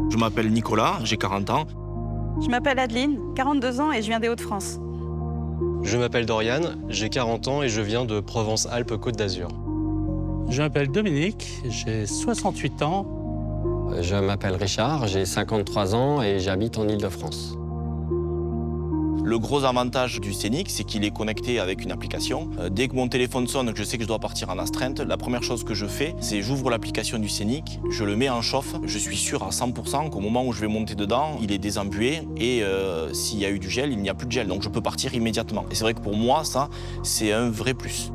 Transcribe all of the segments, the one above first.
Je m'appelle Nicolas, j'ai 40 ans. Je m'appelle Adeline, 42 ans et je viens des Hauts-de-France. Je m'appelle Dorian, j'ai 40 ans et je viens de Provence-Alpes-Côte d'Azur. Je m'appelle Dominique, j'ai 68 ans. Je m'appelle Richard, j'ai 53 ans et j'habite en Île-de-France. Le gros avantage du Scénic, c'est qu'il est connecté avec une application. Dès que mon téléphone sonne, que je sais que je dois partir en astreinte, la première chose que je fais, c'est j'ouvre l'application du Scénic, je le mets en chauffe. Je suis sûr à 100% qu'au moment où je vais monter dedans, il est désembué et s'il y a eu du gel, il n'y a plus de gel. Donc je peux partir immédiatement. Et c'est vrai que pour moi, ça, c'est un vrai plus.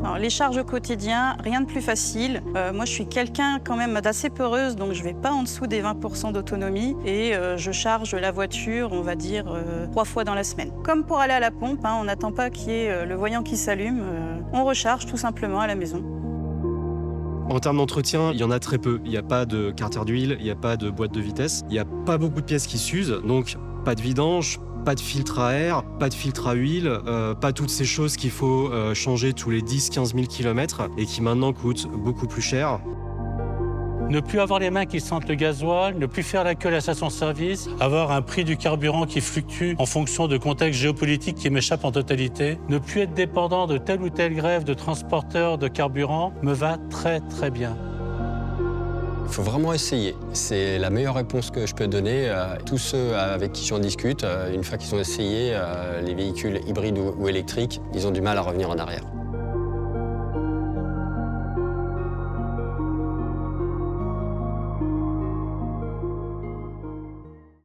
Alors, les charges au quotidien, rien de plus facile. Moi, je suis quelqu'un quand même d'assez peureuse, donc je ne vais pas en dessous des 20% d'autonomie. Et je charge la voiture, on va dire, 3 fois dans la semaine. Comme pour aller à la pompe, on n'attend pas qu'il y ait le voyant qui s'allume. On recharge tout simplement à la maison. En termes d'entretien, il y en a très peu. Il n'y a pas de carter d'huile, il n'y a pas de boîte de vitesse, il n'y a pas beaucoup de pièces qui s'usent, donc pas de vidange, pas de filtre à air, pas de filtre à huile, pas toutes ces choses qu'il faut changer tous les 10-15 000 km et qui maintenant coûtent beaucoup plus cher. Ne plus avoir les mains qui sentent le gasoil, ne plus faire la queue à la station-service, avoir un prix du carburant qui fluctue en fonction de contexte géopolitique qui m'échappe en totalité, ne plus être dépendant de telle ou telle grève de transporteurs de carburant me va très très bien. Il faut vraiment essayer. C'est la meilleure réponse que je peux donner à tous ceux avec qui j'en discute. Une fois qu'ils ont essayé les véhicules hybrides ou électriques, ils ont du mal à revenir en arrière.